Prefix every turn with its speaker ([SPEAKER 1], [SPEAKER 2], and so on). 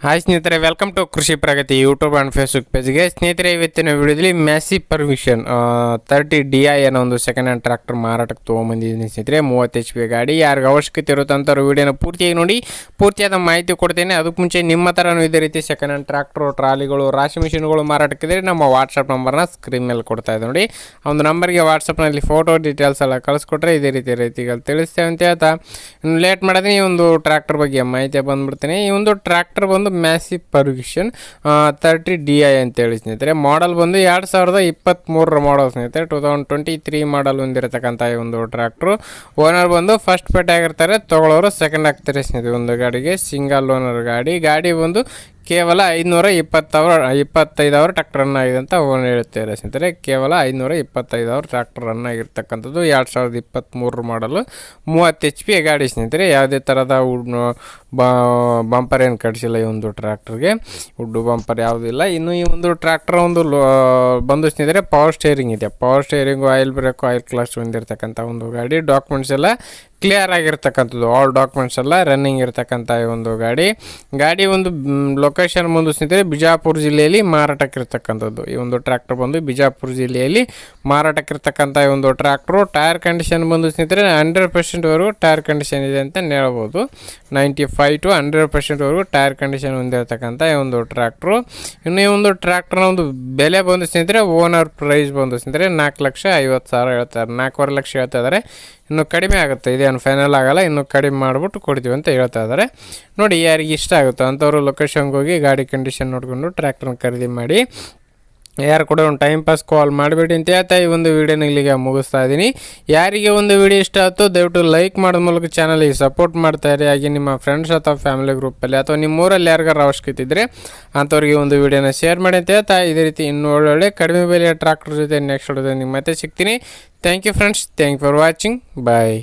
[SPEAKER 1] Hi ಸ್ನೇಹಿತರೆ, welcome to ಕೃಷಿ ಪ್ರಗತಿ YouTube and Facebook ಪೇಜ್ಗೆ. ಸ್ನೇಹಿತರೆ, ಇವತ್ತಿನ ವಿಡಿಯೋದಲ್ಲಿ ಮ್ಯಾಸಿ ಪರ್ಮಿಷನ್ 30DI ಅನ್ನೋ ಒಂದು ಸೆಕೆಂಡ್ ಹ್ಯಾಂಡ್ ಟ್ರ್ಯಾಕ್ಟರ್ ಮಾರಾಟಕ್ಕೆ ತೊಗೊಂಬಂದಿದ್ದೀನಿ ಸ್ನೇಹಿತರೆ. 30 HP ಗಾಡಿ. ಯಾರಿಗೆ ಅವಶ್ಯಕತೆ ಇರುತ್ತೆ ಅಂಥವ್ರು ವಿಡಿಯೋನ ಪೂರ್ತಿಯಾಗಿ ನೋಡಿ, ಪೂರ್ತಿಯಾದ ಮಾಹಿತಿ ಕೊಡ್ತೇನೆ. ಅದಕ್ಕೆ ಮುಂಚೆ ನಿಮ್ಮ ಥರನೂ ಇದೇ ರೀತಿ ಸೆಕೆಂಡ್ ಹ್ಯಾಂಡ್ ಟ್ರ್ಯಾಕ್ಟರ್, ಟ್ರಾಲಿಗಳು, ರಾಶಿ ಮಿಷಿನ್ಗಳು ಮಾರಾಟಕ್ಕಿದ್ರೆ ನಮ್ಮ ವಾಟ್ಸಪ್ ನಂಬರ್ನ ಸ್ಕ್ರೀನ್ ಮೇಲೆ ಕೊಡ್ತಾ ಇದೆ ನೋಡಿ. ಆ ಒಂದು ನಂಬರ್ಗೆ ವಾಟ್ಸಪ್ನಲ್ಲಿ ಫೋಟೋ ಡೀಟೇಲ್ಸ್ ಎಲ್ಲ ಕಳಿಸ್ಕೊಟ್ರೆ ಇದೇ ರೀತಿಗಳು ತಿಳಿಸ್ತೇವೆ ಅಂತ ಹೇಳ್ತಾ ಲೇಟ್ ಮಾಡಿದ್ರೆ ಈ ಒಂದು ಟ್ರ್ಯಾಕ್ಟರ್ ಬಗ್ಗೆ ಮಾಹಿತಿ ಬಂದುಬಿಡ್ತೀನಿ. ಈ ಒಂದು ಟ್ರ್ಯಾಕ್ಟರ್ ಬಂದು ಮ್ಯಾಸಿ ಪರ್ಮಿಷನ್ 30DI ಅಂತೇಳಿ ಸ್ನೇಹಿತರೆ. ಮಾಡಲ್ ಬಂದು 2023 ಮಾಡಲ್ ಸ್ನೇಹಿತರೆ. 2023 ಮಾಡಲ್ ಹೊಂದಿರತಕ್ಕಂಥ ಈ ಒಂದು ಟ್ರ್ಯಾಕ್ಟ್ರು. ಓನರ್ ಬಂದು ಫಸ್ಟ್ ಪೇಟೆ ಆಗಿರ್ತಾರೆ, ತೊಗೊಳ್ಳೋರು ಸೆಕೆಂಡ್ ಆಗ್ತಾರೆ ಸ್ನೇಹಿತರೆ. ಒಂದು ಗಾಡಿಗೆ ಸಿಂಗಲ್ ಓನರ್ ಗಾಡಿ ಬಂದು ಕೇವಲ 525 ಟ್ರ್ಯಾಕ್ಟರ್ ರನ್ ಆಗಿದೆ ಅಂತ ಓನರ್ ಹೇಳ್ತಾರೆ ಸ್ನೇಹಿತರೆ. ಕೇವಲ 525 ಟ್ರ್ಯಾಕ್ಟರ್ ರನ್ ಆಗಿರ್ತಕ್ಕಂಥದ್ದು. 2023 ಮಾಡಲು 30 HP ಗಾಡಿ ಸ್ನೇಹಿತರೆ. ಯಾವುದೇ ಥರದ ಬಂಪರ್ ಏನು ಕಡಿಸಿಲ್ಲ ಈ ಒಂದು ಟ್ರ್ಯಾಕ್ಟರ್ಗೆ. ಉಡ್ಡು ಬಂಪರ್ ಯಾವುದೂ ಇಲ್ಲ. ಇನ್ನು ಈ ಒಂದು ಟ್ರ್ಯಾಕ್ಟರ್ ಒಂದು ಬಂದು ಸ್ನೇಹಿತರೆ ಪವರ್ ಸ್ಟೇರಿಂಗ್ ಇದೆ. Power steering, oil break, oil clutch ಹೊಂದಿರತಕ್ಕಂಥ ಒಂದು ಗಾಡಿ. ಡಾಕ್ಯುಮೆಂಟ್ಸ್ ಎಲ್ಲ ಕ್ಲಿಯರ್ ಆಗಿರ್ತಕ್ಕಂಥದ್ದು. ಆಲ್ ಡಾಕ್ಯುಮೆಂಟ್ಸ್ ಎಲ್ಲ ರನ್ನಿಂಗ್ ಇರ್ತಕ್ಕಂಥ ಈ ಒಂದು ಗಾಡಿ ಒಂದು ಲೊಕೇಶನ್ ಬಂದು ಸ್ನೇಹಿತರೆ ಬಿಜಾಪುರ ಜಿಲ್ಲೆಯಲ್ಲಿ ಮಾರಾಟಕ್ಕಿರ್ತಕ್ಕಂಥದ್ದು. ಈ ಒಂದು ಟ್ರ್ಯಾಕ್ಟರ್ ಬಂದು ಬಿಜಾಪುರ ಜಿಲ್ಲೆಯಲ್ಲಿ ಮಾರಾಟಕ್ಕಿರ್ತಕ್ಕಂಥ ಈ ಒಂದು ಟ್ರ್ಯಾಕ್ಟ್ರು. ಟೈರ್ ಕಂಡೀಷನ್ ಬಂದು ಸ್ನೇಹಿತರೆ 100% ಟೈರ್ ಕಂಡೀಷನ್ ಇದೆ ಅಂತ ಹೇಳ್ಬೋದು. 95 to 100% ಟೈರ್ ಕಂಡೀಷನ್ ಹೊಂದಿರತಕ್ಕಂಥ ಈ ಒಂದು ಟ್ರ್ಯಾಕ್ಟ್ರು. ಇನ್ನು ಈ ಒಂದು ಟ್ರ್ಯಾಕ್ಟರ್ನ ಒಂದು ಬೆಲೆ ಬಂದು ಸ್ನೇಹಿತರೆ, ಓನರ್ ಪ್ರೈಸ್ ಬಂದು ಸ್ನೇಹಿತರೆ 4,50,000 ಹೇಳ್ತಾರೆ. 4.25 ಲಕ್ಷ ಹೇಳ್ತಾ ಇದ್ದಾರೆ. ಇನ್ನು ಕಡಿಮೆ ಆಗುತ್ತೆ, ಇದೇನು ಫೈನಲ್ ಆಗಲ್ಲ, ಇನ್ನೂ ಕಡಿಮೆ ಮಾಡಿಬಿಟ್ಟು ಕೊಡ್ತೀವಿ ಅಂತ ಹೇಳ್ತಾ ಇದ್ದಾರೆ ನೋಡಿ. ಯಾರಿಗೆ ಇಷ್ಟ ಆಗುತ್ತೋ ಅಂಥವ್ರು ಲೊಕೇಶನ್ಗೆ ಹೋಗಿ ಗಾಡಿ ಕಂಡೀಷನ್ ನೋಡಿಕೊಂಡು ಟ್ರ್ಯಾಕ್ಟರ್ನ ಖರೀದಿ ಮಾಡಿ. ಯಾರು ಕೂಡ ಒಂದು ಟೈಮ್ ಪಾಸ್ ಕಾಲ್ ಮಾಡಬೇಡಿ ಅಂತ ಹೇಳ್ತಾ ಈ ಒಂದು ವೀಡಿಯೋನ ಇಲ್ಲಿಗೆ ಮುಗಿಸ್ತಾ ಇದ್ದೀನಿ. ಯಾರಿಗೆ ಒಂದು ವಿಡಿಯೋ ಇಷ್ಟ ಆಯಿತು ದಯವಿಟ್ಟು ಲೈಕ್ ಮಾಡೋದ ಮೂಲಕ ಚಾನಲಿಗೆ ಸಪೋರ್ಟ್ ಮಾಡ್ತಾಯಿರಿ. ಹಾಗೆ ನಿಮ್ಮ ಫ್ರೆಂಡ್ಸ್ ಅಥವಾ ಫ್ಯಾಮಿಲಿ ಗ್ರೂಪಲ್ಲಿ ಅಥವಾ ನಿಮ್ಮೂರಲ್ಲಿ ಯಾರಿಗಾರು ಅವಶ್ಯಕತೆ ಇದ್ದರೆ ಅಂಥವ್ರಿಗೆ ಒಂದು ವೀಡಿಯೋನ ಶೇರ್ ಮಾಡಿ ಅಂತ ಹೇಳ್ತಾ ಇದೇ ರೀತಿ ಇನ್ನೂ ಒಳ್ಳೊಳ್ಳೆ ಕಡಿಮೆ ಬೆಲೆಯ ಟ್ರ್ಯಾಕ್ಟರ್ ಜೊತೆ ನೆಕ್ಸ್ಟ್ ವಿಡಿಯೋದಲ್ಲಿ ಮತ್ತೆ ಸಿಗ್ತೀನಿ. Thank you friends, thank you for watching. Bye.